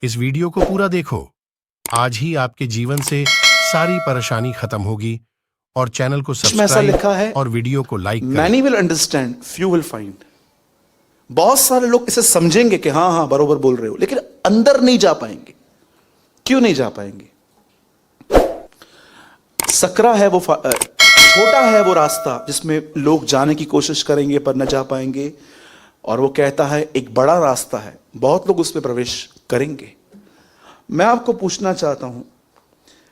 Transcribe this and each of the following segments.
इस वीडियो को पूरा देखो। आज ही आपके जीवन से सारी परेशानी खत्म होगी। और चैनल को में ऐसा लिखा है, सब्सक्राइब और वीडियो को लाइक करें। Many will understand, few will find. बहुत सारे लोग इसे समझेंगे कि हाँ हाँ बरोबर बोल रहे हो, लेकिन अंदर नहीं जा पाएंगे। क्यों नहीं जा पाएंगे? सकरा है वो, छोटा है वो रास्ता जिसमें लोग जाने की कोशिश करेंगे पर न जा पाएंगे। और वो कहता है एक बड़ा रास्ता है, बहुत लोग उस पर प्रवेश करेंगे। मैं आपको पूछना चाहता हूं,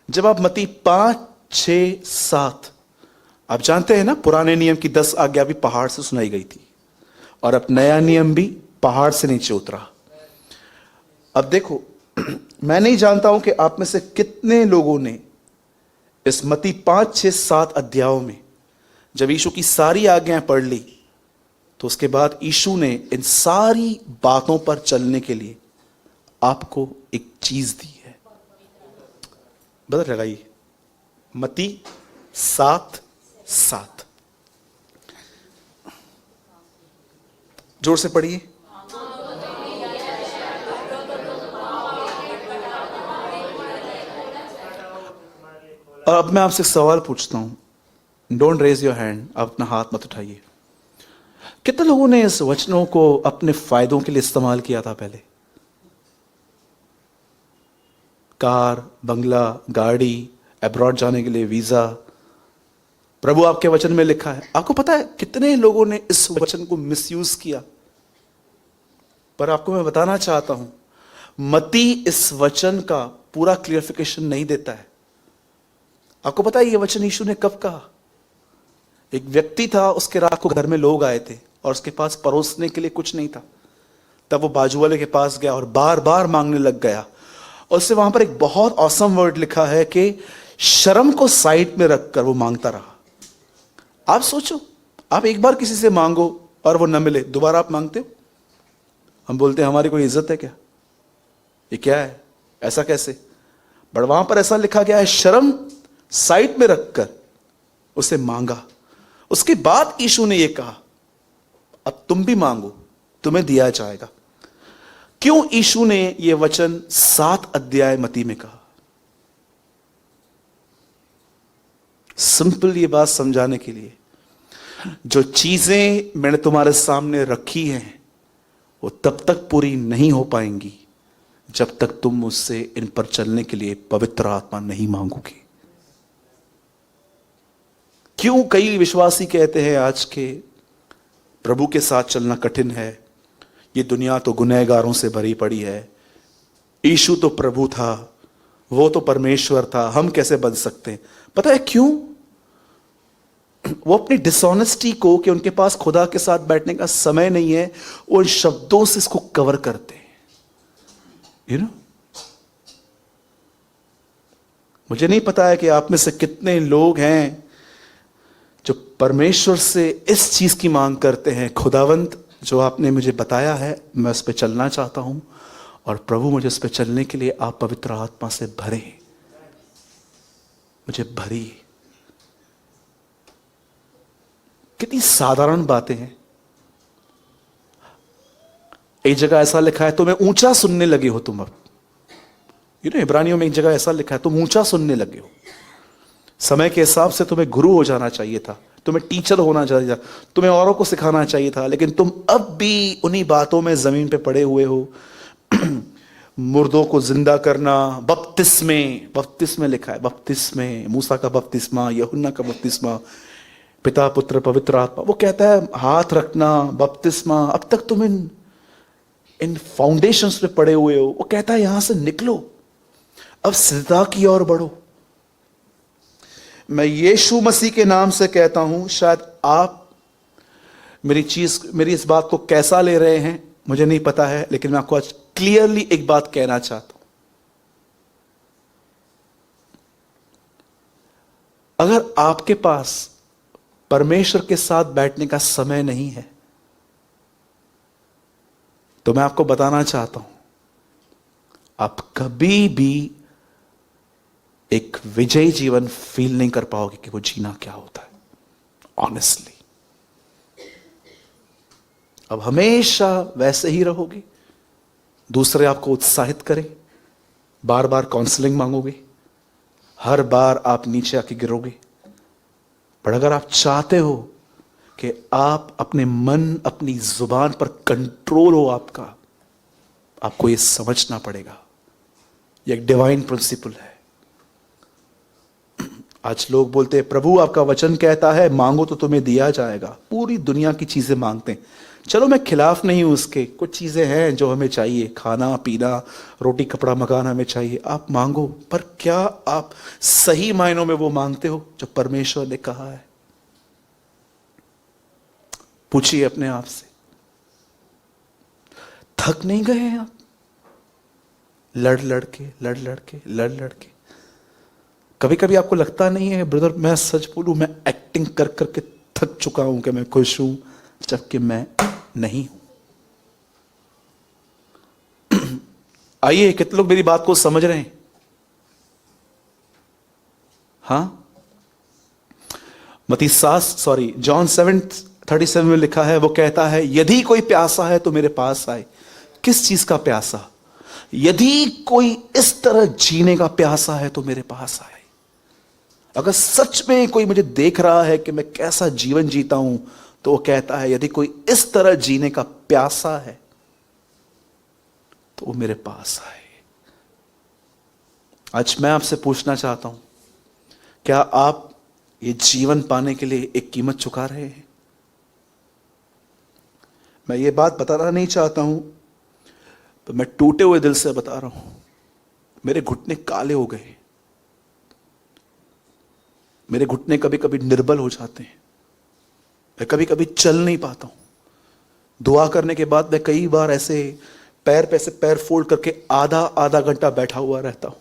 जब आप मत्ती 5, 6, 7, आप जानते हैं ना, पुराने नियम की 10 आज्ञा भी पहाड़ से सुनाई गई थी और अब नया नियम भी पहाड़ से नीचे उतरा। अब देखो, मैं नहीं जानता हूं कि आप में से कितने लोगों ने इस मत्ती 5, 6, 7 अध्यायों में जब यीशु की सारी आज्ञाएं पढ़ ली, तो उसके बाद यीशु ने इन सारी बातों पर चलने के लिए आपको एक चीज दी है। बदल लगाइए, मत्ती 7, 7 जोर से पढ़िए। और अब मैं आपसे एक सवाल पूछता हूं, डोंट रेज योर हैंड, आप अपना हाथ मत उठाइए। कितने लोगों ने इस वचनों को अपने फायदों के लिए इस्तेमाल किया था पहले? कार, बंगला, गाड़ी, अब्रॉड जाने के लिए वीजा। प्रभु आपके वचन में लिखा है। आपको पता है कितने लोगों ने इस वचन को मिसयूज किया? पर आपको मैं बताना चाहता हूं, मत्ती इस वचन का पूरा क्लियरिफिकेशन नहीं देता है। आपको पता है यह वचन यीशु ने कब कहा? एक व्यक्ति था, उसके रात को घर में लोग आए थे और उसके पास परोसने के लिए कुछ नहीं था। तब वो बाजू वाले के पास गया और बार बार मांगने लग गया। और उससे वहां पर एक बहुत ऑसम वर्ड लिखा है कि शर्म को साइड में रखकर वो मांगता रहा। आप सोचो, आप एक बार किसी से मांगो और वो न मिले, दोबारा आप मांगते हो? हम बोलते हैं हमारी कोई इज्जत है क्या? ये क्या है, ऐसा कैसे? बट वहां पर ऐसा लिखा गया है, शर्म साइड में रखकर उसे मांगा। उसके बाद यीशु ने यह कहा, अब तुम भी मांगो, तुम्हें दिया जाएगा। क्यों यीशु ने यह वचन 7 अध्याय मत्ती में कहा? सिंपल ये बात समझाने के लिए, जो चीजें मैंने तुम्हारे सामने रखी हैं वो तब तक पूरी नहीं हो पाएंगी जब तक तुम मुझसे इन पर चलने के लिए पवित्र आत्मा नहीं मांगोगे। क्यों कई विश्वासी कहते हैं आज के प्रभु के साथ चलना कठिन है, ये दुनिया तो गुनहगारों से भरी पड़ी है, यीशु तो प्रभु था, वो तो परमेश्वर था, हम कैसे बन सकते हैं? पता है क्यों? वो अपनी डिसऑनेस्टी को, कि उनके पास खुदा के साथ बैठने का समय नहीं है, उन शब्दों से इसको कवर करते हैं। यू नो, मुझे नहीं पता है कि आप में से कितने लोग हैं जो परमेश्वर से इस चीज की मांग करते हैं, खुदावंत जो आपने मुझे बताया है मैं उस पर चलना चाहता हूं, और प्रभु मुझे उस पर चलने के लिए आप पवित्र आत्मा से भरे, मुझे भरी। कितनी साधारण बातें हैं। एक जगह ऐसा लिखा है, तुम्हें ऊंचा सुनने लगे हो तुम। अब इब्रानियों में एक जगह ऐसा लिखा है, तुम ऊंचा सुनने लगे हो। समय के हिसाब से तुम्हें गुरु हो जाना चाहिए था, तुम्हें टीचर होना चाहिए था, तुम्हें औरों को सिखाना चाहिए था, लेकिन तुम अब भी उन्हीं बातों में जमीन पे पड़े हुए हो। मुर्दों को जिंदा करना, बपतिस्मे लिखा है, बपतिस्मे, मूसा का बपतिस्मा, यूहन्ना का बपतिस्मा, पिता पुत्र पवित्र आत्मा। वो कहता है हाथ रखना, बपतिस्मा। अब तक तुम इन फाउंडेशंस पे पड़े हुए हो। वो कहता है यहां से निकलो, अब सिद्धता की ओर बढ़ो। मैं यीशु मसीह के नाम से कहता हूं, शायद आप मेरी इस बात को कैसा ले रहे हैं मुझे नहीं पता है, लेकिन मैं आपको आज क्लियरली एक बात कहना चाहता हूं। अगर आपके पास परमेश्वर के साथ बैठने का समय नहीं है, तो मैं आपको बताना चाहता हूं, आप कभी भी एक विजयी जीवन फील नहीं कर पाओगे कि वो जीना क्या होता है, ऑनेस्टली। अब हमेशा वैसे ही रहोगे। दूसरे आपको उत्साहित करें, बार बार काउंसलिंग मांगोगे, हर बार आप नीचे आके गिरोगे। पर अगर आप चाहते हो कि आप अपने मन, अपनी जुबान पर कंट्रोल हो आपका, आपको यह समझना पड़ेगा, यह एक डिवाइन प्रिंसिपल है। आज लोग बोलते हैं प्रभु आपका वचन कहता है मांगो तो तुम्हें दिया जाएगा। पूरी दुनिया की चीजें मांगते हैं। चलो मैं खिलाफ नहीं हूं उसके, कुछ चीजें हैं जो हमें चाहिए, खाना पीना, रोटी कपड़ा मकान हमें चाहिए, आप मांगो। पर क्या आप सही मायनों में वो मांगते हो जो परमेश्वर ने कहा है? पूछिए अपने आप से। थक नहीं गए हैं आप लड़ लड़के? कभी कभी आपको लगता नहीं है ब्रदर, मैं सच बोलूं, मैं एक्टिंग कर करके थक चुका हूं कि मैं खुश हूं, जबकि मैं नहीं हूं। आइए, कितने लोग मेरी बात को समझ रहे हैं? हां, जॉन 7:37 में लिखा है, वो कहता है यदि कोई प्यासा है तो मेरे पास आए। किस चीज का प्यासा? यदि कोई इस तरह जीने का प्यासा है तो मेरे पास आए। अगर सच में कोई मुझे देख रहा है कि मैं कैसा जीवन जीता हूं, तो वो कहता है यदि कोई इस तरह जीने का प्यासा है तो वो मेरे पास आए। आज मैं आपसे पूछना चाहता हूं, क्या आप ये जीवन पाने के लिए एक कीमत चुका रहे हैं? मैं ये बात बताना नहीं चाहता हूं, तो मैं टूटे हुए दिल से बता रहा हूं। मेरे घुटने काले हो गए, मेरे घुटने कभी कभी निर्बल हो जाते हैं, मैं कभी कभी चल नहीं पाता हूं। दुआ करने के बाद मैं कई बार ऐसे पैर पे से पैर फोल्ड करके आधा आधा घंटा बैठा हुआ रहता हूं।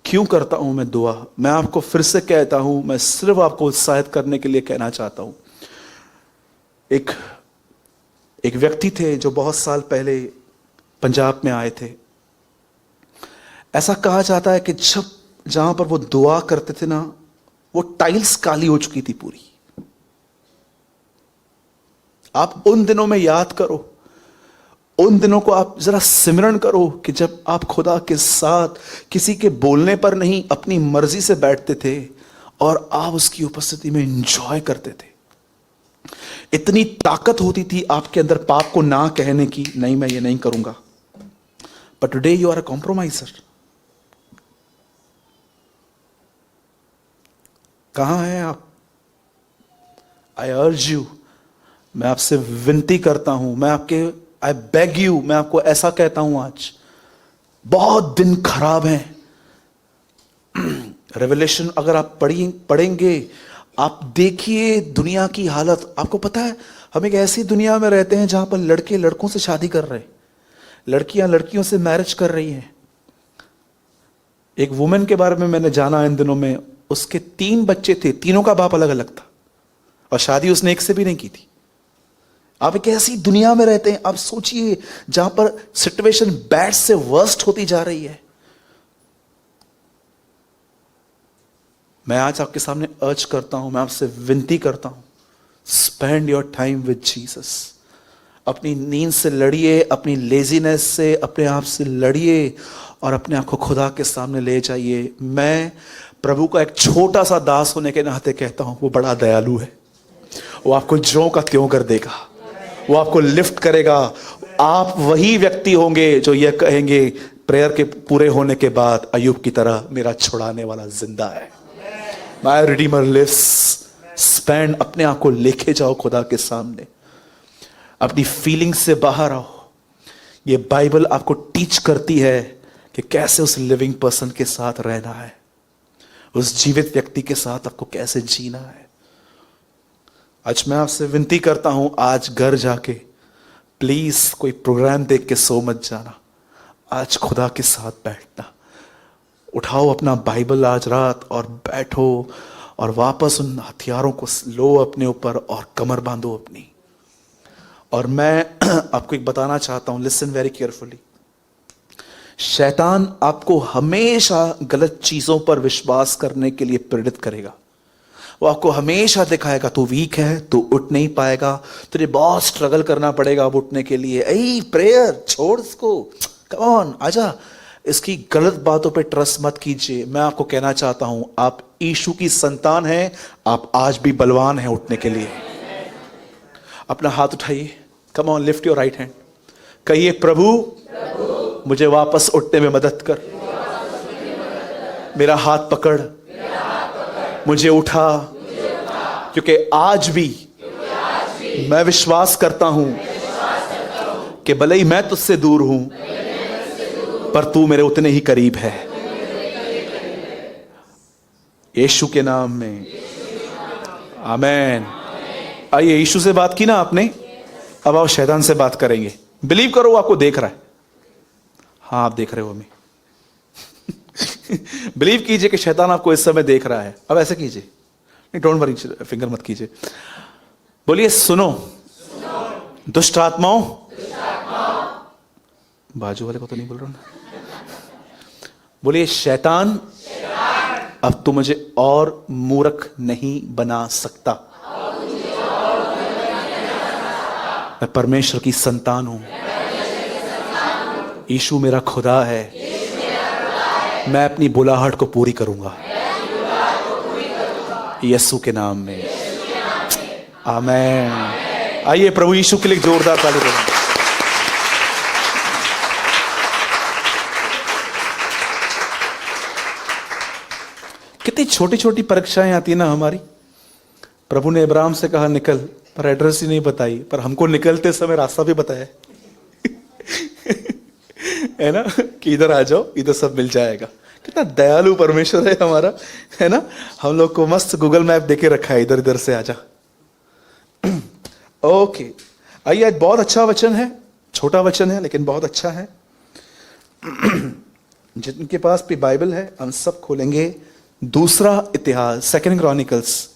क्यों करता हूं मैं दुआ? मैं आपको फिर से कहता हूं, मैं सिर्फ आपको उत्साहित करने के लिए कहना चाहता हूं। एक व्यक्ति थे जो बहुत साल पहले पंजाब में आए थे। ऐसा कहा जाता है कि जहां पर वो दुआ करते थे ना, वो टाइल्स काली हो चुकी थी पूरी। आप उन दिनों में याद करो, उन दिनों को आप जरा सिमरण करो कि जब आप खुदा के साथ किसी के बोलने पर नहीं, अपनी मर्जी से बैठते थे और आप उसकी उपस्थिति में एंजॉय करते थे। इतनी ताकत होती थी आपके अंदर पाप को ना कहने की, नहीं मैं ये नहीं करूंगा। But today you are a compromiser. कहां हैं आप? आई अर्ज यू, मैं आपसे विनती करता हूं, आई बेग यू, मैं आपको ऐसा कहता हूं, आज बहुत दिन खराब हैं। रेवलेशन अगर आप पढ़ेंगे, आप देखिए दुनिया की हालत। आपको पता है हम एक ऐसी दुनिया में रहते हैं जहां पर लड़के लड़कों से शादी कर रहे हैं, लड़कियां लड़कियों से मैरिज कर रही हैं। एक वुमेन के बारे में मैंने जाना इन दिनों में, उसके 3 बच्चे थे, तीनों का बाप अलग अलग था और शादी उसने एक से भी नहीं की थी। आप एक ऐसी दुनिया में रहते हैं, आप सोचिए, जहां पर सिचुएशन बैड से वर्स्ट होती जा रही है। मैं आज आपके सामने अर्ज करता हूं, मैं आपसे विनती करता हूं, spend your time with Jesus. अपनी नींद से लड़िए, अपनी लेजीनेस से, अपने आप से लड़िए और अपने आप को खुदा के सामने ले जाइए। मैं प्रभु का एक छोटा सा दास होने के नाते कहता हूं, वो बड़ा दयालु है। वो आपको ज्यों का त्यों कर देगा, वो आपको लिफ्ट करेगा। आप वही व्यक्ति होंगे जो यह कहेंगे प्रेयर के पूरे होने के बाद, अय्यूब की तरह मेरा छुड़ाने वाला जिंदा है, माय रिडीमर लिव्स। स्पेंड, अपने आप को लेके जाओ खुदा के सामने, अपनी फीलिंग से बाहर आओ। ये बाइबल आपको टीच करती है कि कैसे उस लिविंग पर्सन के साथ रहना है, उस जीवित व्यक्ति के साथ आपको कैसे जीना है। आज मैं आपसे विनती करता हूं, आज घर जाके प्लीज कोई प्रोग्राम देख के सो मत जाना। आज खुदा के साथ बैठना, उठाओ अपना बाइबल आज रात और बैठो और वापस उन हथियारों को लो अपने ऊपर और कमर बांधो अपनी। और मैं आपको एक बताना चाहता हूं, लिसन वेरी केयरफुली। शैतान आपको हमेशा गलत चीजों पर विश्वास करने के लिए प्रेरित करेगा। वो आपको हमेशा दिखाएगा तू वीक है, तू उठ नहीं पाएगा, तुझे बहुत स्ट्रगल करना पड़ेगा अब उठने के लिए। ऐ प्रेयर छोड़ इसको, कम ऑन आजा। इसकी गलत बातों पे ट्रस्ट मत कीजिए। मैं आपको कहना चाहता हूं, आप यीशु की संतान हैं, आप आज भी बलवान हैं उठने के लिए। अपना हाथ उठाइए, come on, lift your right hand. कहिए, प्रभु मुझे वापस उठने में मदद कर, मेरा हाथ पकड़, मुझे उठा, क्योंकि आज भी मैं विश्वास करता हूं कि भले ही मैं तुझसे दूर हूं, पर तू मेरे उतने ही करीब है। यीशु के नाम में आमीन। आइए, यीशु से बात की ना आपने, अब आप शैतान से बात करेंगे। बिलीव करो, वो आपको देख रहा है। हाँ, आप देख रहे हो हमें। बिलीव कीजिए कि शैतान आपको इस समय देख रहा है। अब ऐसे कीजिए, नहीं, डोंट वरी, फिंगर मत कीजिए। बोलिए, सुनो, दुष्ट आत्माओं, बाजू वाले को तो नहीं बोल रहा ना। बोलिए, शैतान अब तू मुझे और मूर्ख नहीं बना सकता। मैं परमेश्वर की संतान हूं, यीशु मेरा खुदा है, मैं अपनी बुलाहट को पूरी करूंगा यीशु के नाम में। आमीन। आइए, प्रभु यीशु के लिए जोरदार ताली बजाएं। कितनी छोटी छोटी परीक्षाएं आती है ना हमारी। प्रभु ने अब्राहम से कहा निकल, पर एड्रेस ही नहीं बताई, पर हमको निकलते समय रास्ता भी बताया है ना, कि इधर आ जाओ, इधर सब मिल जाएगा। कितना दयालु परमेश्वर है हमारा, है ना। हम लोग को मस्त गूगल मैप देके रखा है, इधर इधर से आजा। ओके, आइए, आज बहुत अच्छा वचन है, छोटा वचन है लेकिन बहुत अच्छा है। जिनके पास भी बाइबल है हम सब खोलेंगे दूसरा इतिहास, सेकंड क्रॉनिकल्स।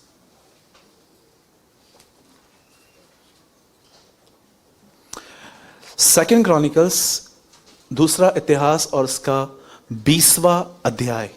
सेकंड क्रॉनिकल्स, दूसरा इतिहास और उसका 20वां अध्याय।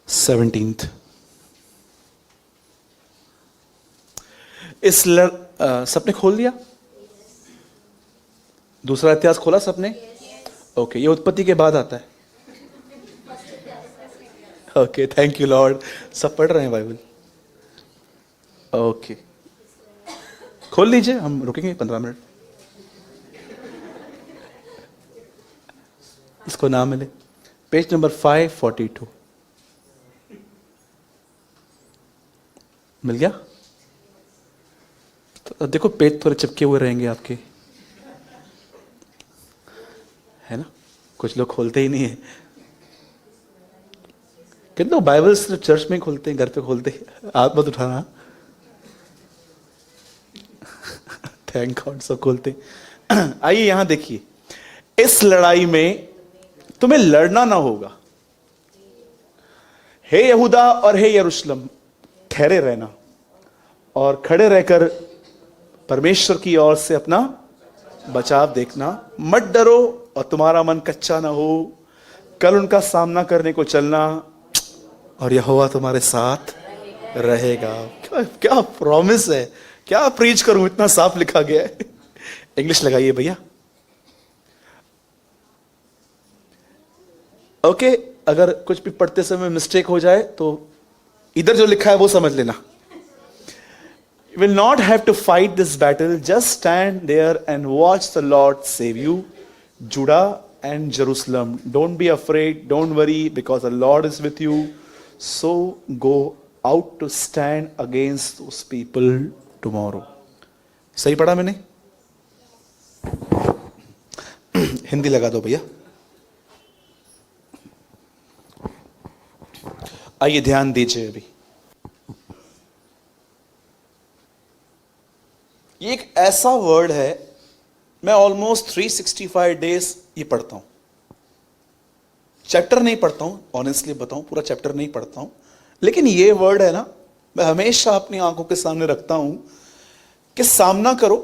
सेवनटीन्थ। सबने खोल दिया? दूसरा इतिहास खोला सबने? ओके, ये उत्पत्ति के बाद आता है। ओके, थैंक यू लॉर्ड, सब पढ़ रहे हैं बाइबल। ओके, खोल लीजिए, हम रुकेंगे 15 मिनट। इसको नाम मिले, पेज नंबर 542। मिल गया? तो देखो, पेज थोड़े चिपके हुए रहेंगे आपके, है ना। कुछ लोग खोलते ही नहीं है। कितने लोग बाइबल सिर्फ चर्च में खोलते हैं, घर पे खोलते हैं। हाथ मत उठाना। थैंक गॉड, सब खोलते हैं। आइए, यहां देखिए, इस लड़ाई में तुम्हें लड़ना ना होगा। हे यहूदा और हे यरूशलेम, ठहरे रहना और खड़े रहकर परमेश्वर की ओर से अपना बचाव देखना। मत डरो और तुम्हारा मन कच्चा ना हो। कल उनका सामना करने को चलना और यहोवा तुम्हारे साथ रहेगा। क्या प्रॉमिस है, क्या प्रीच करूं, इतना साफ लिखा गया है। इंग्लिश लगाइए भैया। ओके, अगर कुछ भी पढ़ते समय मिस्टेक हो जाए तो इधर जो लिखा है वो समझ लेना। You will not have to fight this battle. Just stand there and watch the Lord save you, Judah and Jerusalem. Don't be afraid, don't worry, because the Lord is with you. So go out to stand against those people tomorrow. सही पढ़ा मैंने? हिंदी लगा दो भैया। आइए, ध्यान दीजिए अभी। ऐसा वर्ड है, मैं ऑलमोस्ट 365 डेज ये पढ़ता हूं। चैप्टर नहीं पढ़ता हूं, ऑनेस्टली बताऊं, पूरा चैप्टर नहीं पढ़ता हूं, लेकिन ये वर्ड है ना, मैं हमेशा अपनी आंखों के सामने रखता हूं कि सामना करो,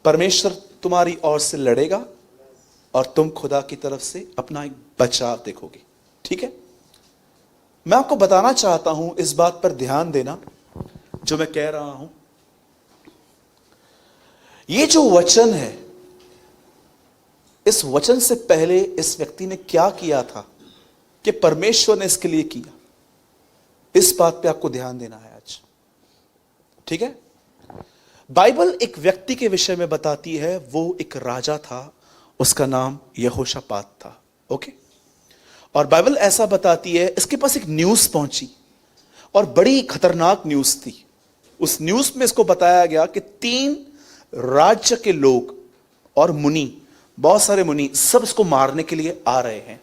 परमेश्वर तुम्हारी ओर से लड़ेगा और तुम खुदा की तरफ से अपना एक बचाव देखोगे। ठीक है, मैं आपको बताना चाहता हूं, इस बात पर ध्यान देना जो मैं कह रहा हूं। ये जो वचन है, इस वचन से पहले इस व्यक्ति ने क्या किया था कि परमेश्वर ने इसके लिए किया, इस बात पे आपको ध्यान देना है आज। ठीक है, बाइबल एक व्यक्ति के विषय में बताती है, वो एक राजा था, उसका नाम यहोशापात था। ओके, और बाइबल ऐसा बताती है, इसके पास एक न्यूज पहुंची और बड़ी खतरनाक न्यूज थी। उस न्यूज में इसको बताया गया कि 3 राज्य के लोग और मुनि, बहुत सारे मुनि, सब इसको मारने के लिए आ रहे हैं।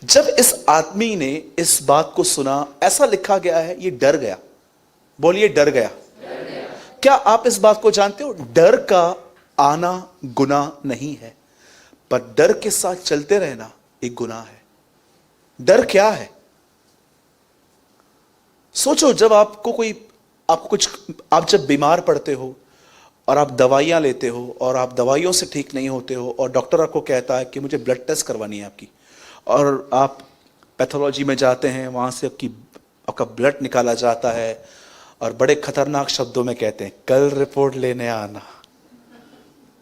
जब इस आदमी ने इस बात को सुना, ऐसा लिखा गया है, ये डर गया। बोलिए डर गया। क्या आप इस बात को जानते हो? डर का आना गुनाह नहीं है, पर डर के साथ चलते रहना एक गुनाह है। डर क्या है? सोचो, जब आप जब बीमार पड़ते हो और आप दवाइयां लेते हो और आप दवाइयों से ठीक नहीं होते हो और डॉक्टर आपको कहता है कि मुझे ब्लड टेस्ट करवानी है आपकी, और आप पैथोलॉजी में जाते हैं, वहां से आपका ब्लड निकाला जाता है और बड़े खतरनाक शब्दों में कहते हैं कल रिपोर्ट लेने आना।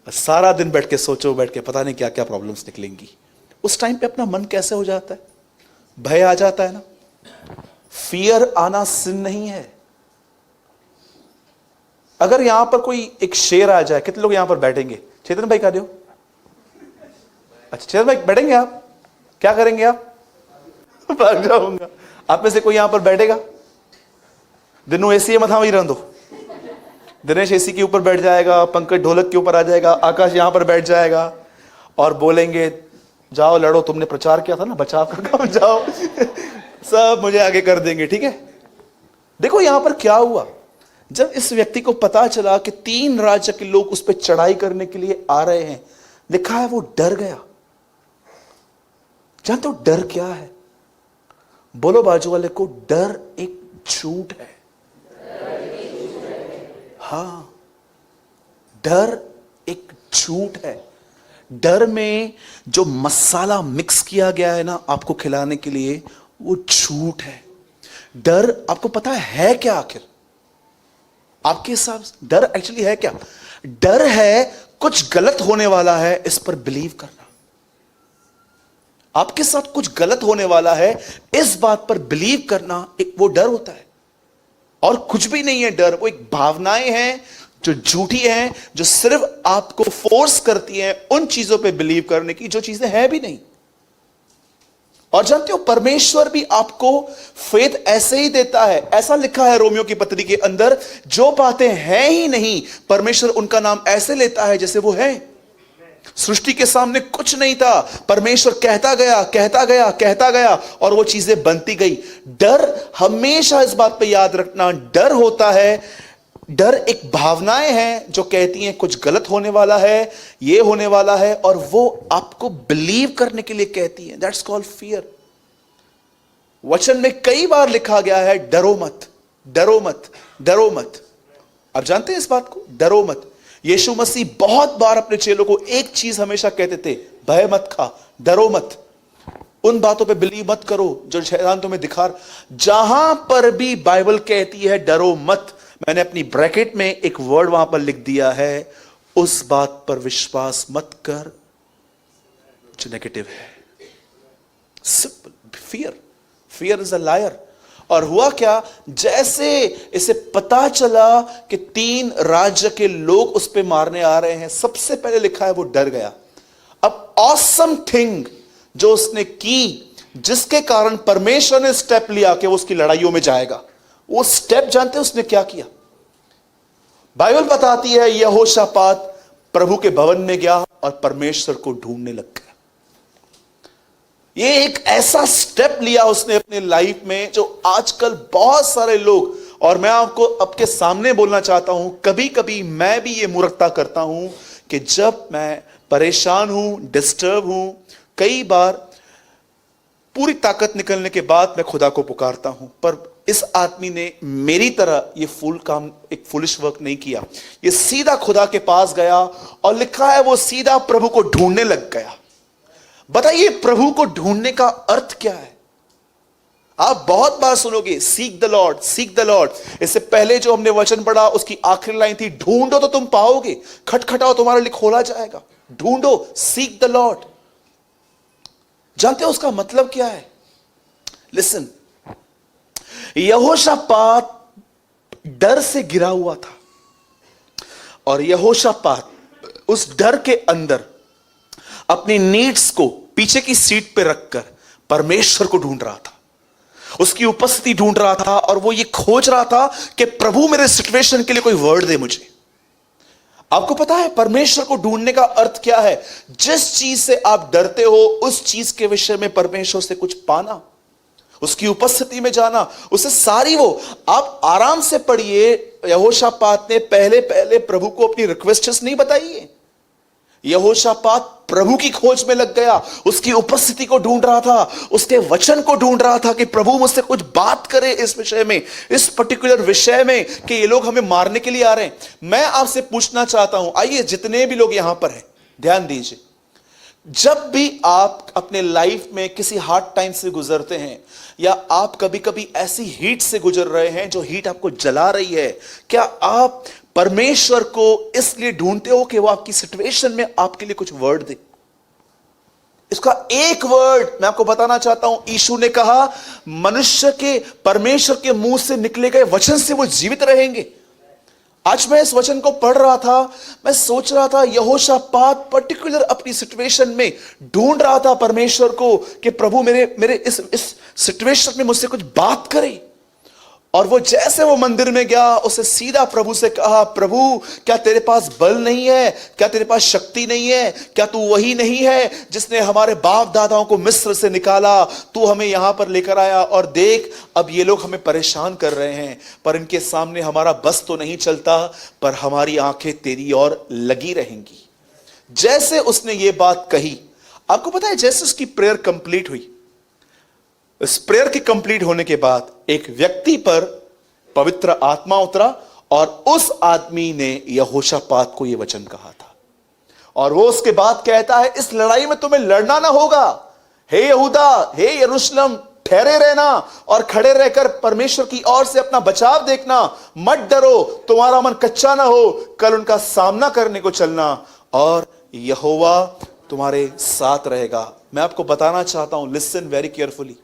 सारा दिन बैठ के सोचो, बैठ के पता नहीं क्या क्या प्रॉब्लम्स निकलेंगी। उस टाइम पे अपना मन कैसे हो जाता है? भय आ जाता है ना। फियर आना सिन नहीं है। अगर यहां पर कोई एक शेर आ जाए, कितने लोग यहां पर बैठेंगे? चेतन भाई, कहा दो। अच्छा चेतन भाई, बैठेंगे आप? क्या करेंगे आप? भाग जाऊंगा। आप में से कोई यहां पर बैठेगा? दिनों एसी मत वही रहने दो। दिनेश एसी के ऊपर बैठ जाएगा, पंकज ढोलक के ऊपर आ जाएगा, आकाश यहां पर बैठ जाएगा और बोलेंगे जाओ लड़ो, तुमने प्रचार किया था ना बचाव का काम, जाओ। सब मुझे आगे कर देंगे। ठीक है, देखो यहां पर क्या हुआ। जब इस व्यक्ति को पता चला कि 3 राज्य के लोग उस पर चढ़ाई करने के लिए आ रहे हैं, लिखा है वो डर गया। जानते हो डर क्या है? बोलो बाजू वाले को, डर एक झूठ है। हां, डर एक झूठ है। डर में जो मसाला मिक्स किया गया है ना आपको खिलाने के लिए, वो झूठ है। डर आपको पता है क्या आखिर? आपके हिसाब से डर एक्चुअली है क्या? डर है कुछ गलत होने वाला है, इस पर बिलीव करना। आपके साथ कुछ गलत होने वाला है, इस बात पर बिलीव करना, एक वो डर होता है। और कुछ भी नहीं है डर, वो एक भावनाएं हैं जो झूठी हैं, जो सिर्फ आपको फोर्स करती हैं उन चीजों पे बिलीव करने की जो चीजें हैं भी नहीं। और जानते हो परमेश्वर भी आपको फेथ ऐसे ही देता है। ऐसा लिखा है रोमियो की पत्री के अंदर, जो बातें हैं ही नहीं, परमेश्वर उनका नाम ऐसे लेता है जैसे वो है। सृष्टि के सामने कुछ नहीं था, परमेश्वर कहता गया कहता गया कहता गया और वो चीजें बनती गई। डर, हमेशा इस बात पे याद रखना, डर होता है, डर एक भावनाएं हैं जो कहती हैं कुछ गलत होने वाला है, ये होने वाला है, और वो आपको बिलीव करने के लिए कहती हैं। That's called fear. वचन में कई बार लिखा गया है डरो मत, डरो मत, डरो मत। आप जानते हैं इस बात को, डरो मत। यीशु मसीह बहुत बार अपने चेलों को एक चीज हमेशा कहते थे, भय मत खा, डरो मत, उन बातों पे बिलीव मत करो जो शैतान तुम्हें दिखा। जहां पर भी बाइबल कहती है डरो मत, मैंने अपनी ब्रैकेट में एक वर्ड वहां पर लिख दिया है, उस बात पर विश्वास मत कर जो नेगेटिव है। Simple. Fear, fear is a liar. और हुआ क्या, जैसे इसे पता चला कि 3 राज्य के लोग उस पे मारने आ रहे हैं, सबसे पहले लिखा है वो डर गया। अब ऑसम थिंग जो उसने की, जिसके कारण परमेश्वर ने स्टेप लिया कि वो उसकी लड़ाइयों में जाएगा, वो स्टेप जानते हैं उसने क्या किया? बाइबल बताती है यहोशापात प्रभु के भवन में गया और परमेश्वर को ढूंढने लग गया। ये एक ऐसा स्टेप लिया उसने अपने लाइफ में जो आजकल बहुत सारे लोग और मैं आपको आपके सामने बोलना चाहता हूं, कभी कभी मैं भी ये मूर्खता करता हूं कि जब मैं परेशान हूं, डिस्टर्ब हूं, कई बार पूरी ताकत निकलने के बाद मैं खुदा को पुकारता हूं। पर इस आदमी ने मेरी तरह ये एक फुलिश वर्क नहीं किया। ये सीधा खुदा के पास गया और लिखा है वो सीधा प्रभु को ढूंढने लग गया। बताइए प्रभु को ढूंढने का अर्थ क्या है? आप बहुत बार सुनोगे seek the Lord, seek the Lord. इससे पहले जो हमने वचन पढ़ा उसकी आखिरी लाइन थी, ढूंढो तो तुम पाओगे, खटखटाओ तुम्हारे लिए खोला जाएगा। ढूंढो, सीक द लॉर्ड। जानते हो उसका मतलब क्या है? लिसन, यहोशापात डर से गिरा हुआ था और यहोशापात उस डर के अंदर अपनी नीड्स को पीछे की सीट पे रखकर परमेश्वर को ढूंढ रहा था, उसकी उपस्थिति ढूंढ रहा था और वो ये खोज रहा था कि प्रभु मेरे सिचुएशन के लिए कोई वर्ड दे मुझे। आपको पता है परमेश्वर को ढूंढने का अर्थ क्या है? जिस चीज से आप डरते हो उस चीज के विषय में परमेश्वर से कुछ पाना, उसकी उपस्थिति में जाना, उसे सारी वो आप आराम से पढ़िए। यहोशापात ने पहले पहले प्रभु को अपनी रिक्वेस्ट्स नहीं बताई है। यहोशापात प्रभु की खोज में लग गया, उसकी उपस्थिति को ढूंढ रहा था, उसके वचन को ढूंढ रहा था कि प्रभु मुझसे कुछ बात करे इस विषय में, इस पर्टिकुलर विषय में कि ये लोग हमें मारने के लिए आ रहे हैं। मैं आपसे पूछना चाहता हूं, आइए जितने भी लोग यहां पर हैं ध्यान दीजिए, जब भी आप अपने लाइफ में किसी हार्ड टाइम से गुजरते हैं या आप कभी कभी ऐसी हीट से गुजर रहे हैं जो हीट आपको जला रही है, क्या आप परमेश्वर को इसलिए ढूंढते हो कि वो आपकी सिचुएशन में आपके लिए कुछ वर्ड दे? इसका एक वर्ड मैं आपको बताना चाहता हूं। यीशु ने कहा मनुष्य के परमेश्वर के मुंह से निकले गए वचन से वो जीवित रहेंगे। आज मैं इस वचन को पढ़ रहा था, मैं सोच रहा था यहोशापात पर्टिकुलर अपनी सिचुएशन में ढूंढ रहा था परमेश्वर को कि प्रभु मेरे इस सिचुएशन में मुझसे कुछ बात करे। और वो जैसे वो मंदिर में गया, उसे सीधा प्रभु से कहा, प्रभु क्या तेरे पास बल नहीं है? क्या तेरे पास शक्ति नहीं है? क्या तू वही नहीं है जिसने हमारे बाप दादाओं को मिस्र से निकाला? तू हमें यहां पर लेकर आया और देख अब ये लोग हमें परेशान कर रहे हैं, पर इनके सामने हमारा बस तो नहीं चलता, पर हमारी आंखें तेरी ओर लगी रहेंगी। जैसे उसने ये बात कही, आपको पता है जैसे उसकी प्रेयर कंप्लीट हुई, इस प्रेयर के कंप्लीट होने के बाद एक व्यक्ति पर पवित्र आत्मा उतरा और उस आदमी ने यहोशापात को यह वचन कहा था। और वो उसके बाद कहता है इस लड़ाई में तुम्हें लड़ना ना होगा। हे यहूदा, हे यरूशलेम, ठहरे रहना और खड़े रहकर परमेश्वर की ओर से अपना बचाव देखना, मत डरो, तुम्हारा मन कच्चा ना हो, कल उनका सामना करने को चलना और यहोवा तुम्हारे साथ रहेगा। मैं आपको बताना चाहता हूं, लिसन वेरी केयरफुली,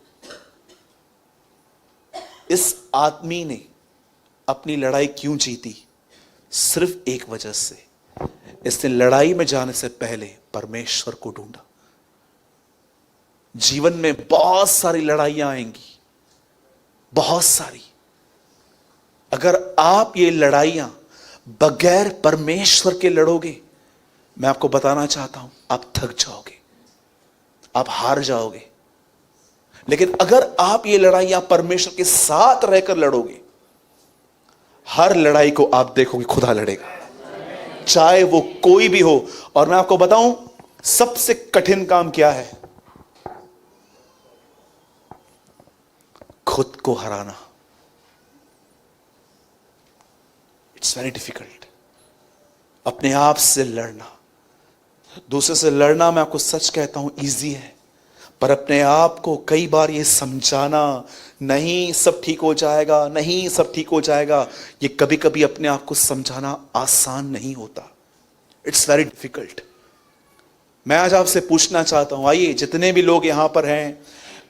इस आदमी ने अपनी लड़ाई क्यों जीती? सिर्फ एक वजह से, इसने लड़ाई में जाने से पहले परमेश्वर को ढूंढा। जीवन में बहुत सारी लड़ाइयां आएंगी, बहुत सारी। अगर आप ये लड़ाइयां बगैर परमेश्वर के लड़ोगे, मैं आपको बताना चाहता हूं आप थक जाओगे, आप हार जाओगे। लेकिन अगर आप ये लड़ाइयां परमेश्वर के साथ रहकर लड़ोगे, हर लड़ाई को आप देखोगे खुदा लड़ेगा, चाहे वो कोई भी हो। और मैं आपको बताऊं सबसे कठिन काम क्या है? खुद को हराना। It's very difficult. अपने आप से लड़ना, दूसरे से लड़ना मैं आपको सच कहता हूं इजी है, पर अपने आप को कई बार ये समझाना, नहीं सब ठीक हो जाएगा, नहीं सब ठीक हो जाएगा, ये कभी कभी अपने आप को समझाना आसान नहीं होता। It's very difficult. मैं आज आपसे पूछना चाहता हूं, आइए जितने भी लोग यहां पर हैं,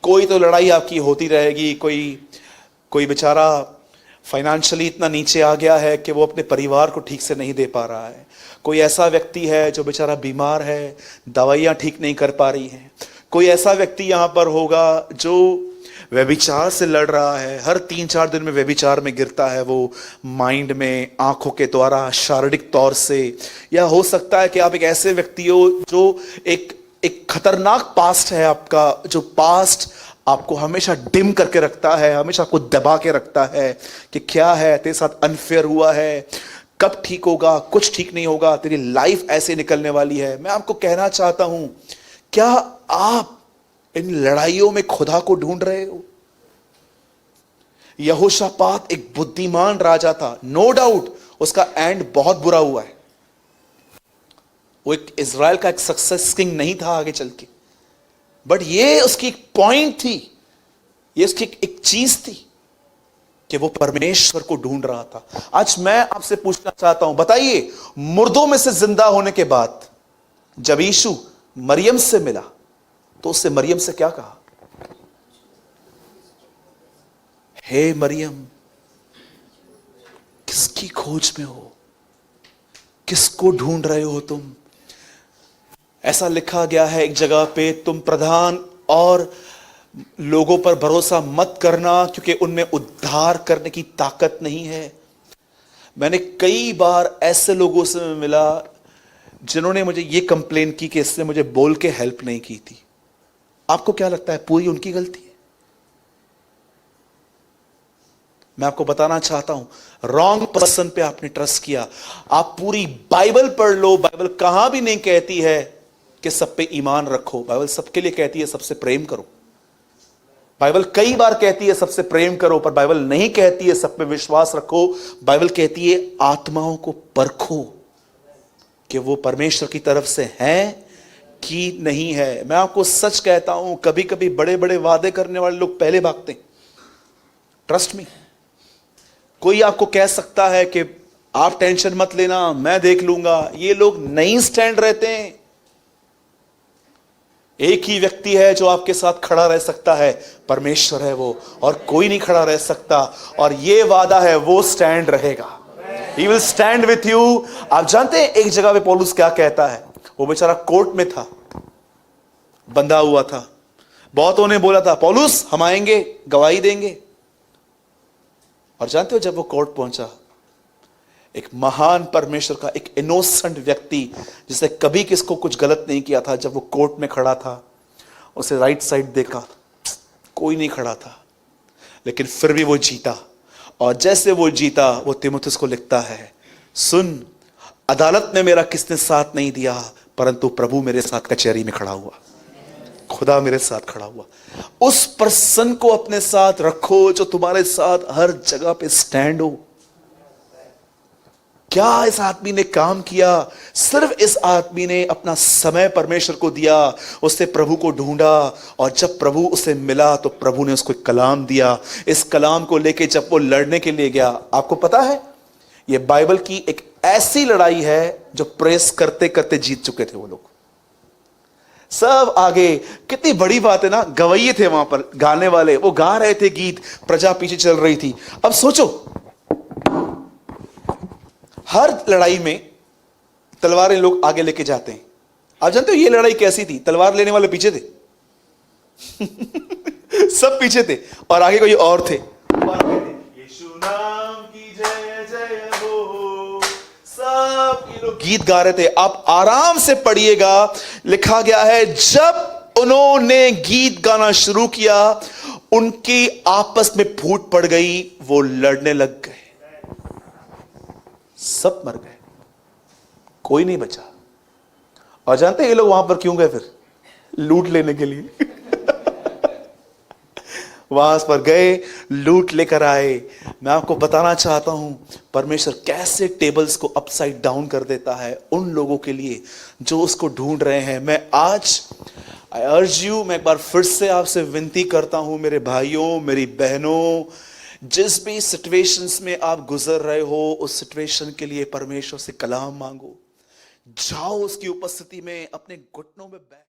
कोई तो लड़ाई आपकी होती रहेगी। कोई बेचारा फाइनेंशियली इतना नीचे आ गया है कि वो अपने परिवार को ठीक से नहीं दे पा रहा है। कोई ऐसा व्यक्ति है जो बेचारा बीमार है, दवाइयां ठीक नहीं कर पा रही हैं। कोई ऐसा व्यक्ति यहां पर होगा जो व्यभिचार से लड़ रहा है, हर 3-4 दिन में व्यभिचार में गिरता है, वो माइंड में, आंखों के द्वारा, शारीरिक तौर से। या हो सकता है कि आप एक ऐसे व्यक्ति हो जो एक खतरनाक पास्ट है आपका, जो पास्ट आपको हमेशा डिम करके रखता है, हमेशा आपको दबा के रखता है कि क्या है तेरे साथ अनफेयर हुआ है, कब ठीक होगा, कुछ ठीक नहीं होगा, तेरी लाइफ ऐसे निकलने वाली है। मैं आपको कहना चाहता हूं, क्या आप इन लड़ाइयों में खुदा को ढूंढ रहे हो? यहोशापात एक बुद्धिमान राजा था, नो डाउट उसका एंड बहुत बुरा हुआ है। वो एक इज़राइल का एक सक्सेस किंग नहीं था आगे चल के, बट ये उसकी एक पॉइंट थी, ये उसकी एक चीज थी कि वो परमेश्वर को ढूंढ रहा था। आज मैं आपसे पूछना चाहता हूं, बताइए, मुर्दों में से जिंदा होने के बाद जब यीशु मरियम से मिला तो उससे मरियम से क्या कहा? हे मरियम, किसकी खोज में हो? किसको ढूंढ रहे हो तुम? ऐसा लिखा गया है एक जगह पे, तुम प्रधान और लोगों पर भरोसा मत करना क्योंकि उनमें उद्धार करने की ताकत नहीं है। मैंने कई बार ऐसे लोगों से मिला जिन्होंने मुझे ये कंप्लेन की कि इसने मुझे बोल के हेल्प नहीं की थी। आपको क्या लगता है पूरी उनकी गलती है? मैं आपको बताना चाहता हूं, रॉन्ग पर्सन पे आपने ट्रस्ट किया। आप पूरी बाइबल पढ़ लो, बाइबल कहां भी नहीं कहती है कि सब पे ईमान रखो। बाइबल सबके लिए कहती है सबसे प्रेम करो। बाइबल कई बार कहती है सबसे प्रेम करो, पर बाइबल नहीं कहती है सब पे विश्वास रखो। बाइबल कहती है आत्माओं को परखो कि वो परमेश्वर की तरफ से है कि नहीं है। मैं आपको सच कहता हूं, कभी कभी बड़े बड़े वादे करने वाले लोग पहले भागते हैं। ट्रस्ट मी, कोई आपको कह सकता है कि आप टेंशन मत लेना, मैं देख लूंगा, ये लोग नहीं स्टैंड रहते हैं। एक ही व्यक्ति है जो आपके साथ खड़ा रह सकता है, परमेश्वर है वो, और कोई नहीं खड़ा रह सकता। और ये वादा है, वो स्टैंड रहेगा। He will stand with you। आप जानते हैं एक जगह पे पौलुस क्या कहता है? वो बेचारा कोर्ट में था, बंधा हुआ था। बहुतों ने बोला था पौलुस हम आएंगे, गवाही देंगे। और जानते हो जब वो कोर्ट पहुंचा, एक महान परमेश्वर का एक इनोसेंट व्यक्ति जिसने कभी किसको कुछ गलत नहीं किया था, जब वो कोर्ट में खड़ा था, उसे राइट साइड देखा, कोई नहीं खड़ा था, लेकिन फिर भी वो जीता। और जैसे वो जीता, वो तीमुथियुस को लिखता है, सुन, अदालत में मेरा किसने साथ नहीं दिया, परंतु प्रभु मेरे साथ कचहरी में खड़ा हुआ, खुदा मेरे साथ खड़ा हुआ। उस पर्सन को अपने साथ रखो जो तुम्हारे साथ हर जगह पे स्टैंड हो। क्या इस आदमी ने काम किया? सिर्फ इस आदमी ने अपना समय परमेश्वर को दिया, उसने प्रभु को ढूंढा, और जब प्रभु उसे मिला तो प्रभु ने उसको एक कलाम दिया। इस कलाम को लेके जब वो लड़ने के लिए गया, आपको पता है ये बाइबल की एक ऐसी लड़ाई है जो प्रेस करते करते जीत चुके थे वो लोग सब आगे। कितनी बड़ी बात है ना, गवैये थे वहां पर, गाने वाले, वो गा रहे थे गीत, प्रजा पीछे चल रही थी। अब सोचो, हर लड़ाई में तलवारें लोग आगे लेके जाते हैं। आप जानते हो ये लड़ाई कैसी थी? तलवार लेने वाले पीछे थे सब पीछे थे, और आगे कोई और थे। यीशु नाम की जय जय हो, सब ये लोग गीत गा रहे थे। आप आराम से पढ़िएगा, लिखा गया है जब उन्होंने गीत गाना शुरू किया, उनकी आपस में फूट पड़ गई, वो लड़ने लग गए, सब मर गए, कोई नहीं बचा। और जानते हैं ये लोग वहां पर क्यों गए? फिर लूट लेने के लिए वहां पर गए, लूट लेकर आए। मैं आपको बताना चाहता हूं परमेश्वर कैसे टेबल्स को अपसाइड डाउन कर देता है उन लोगों के लिए जो उसको ढूंढ रहे हैं। मैं आज आई अर्ज यू, मैं एक बार फिर से आपसे विनती करता हूं, मेरे भाइयों, मेरी बहनों, जिस भी सिचुएशंस में आप गुजर रहे हो, उस सिचुएशन के लिए परमेश्वर से कलाम मांगो, जाओ उसकी उपस्थिति में, अपने घुटनों में बैठ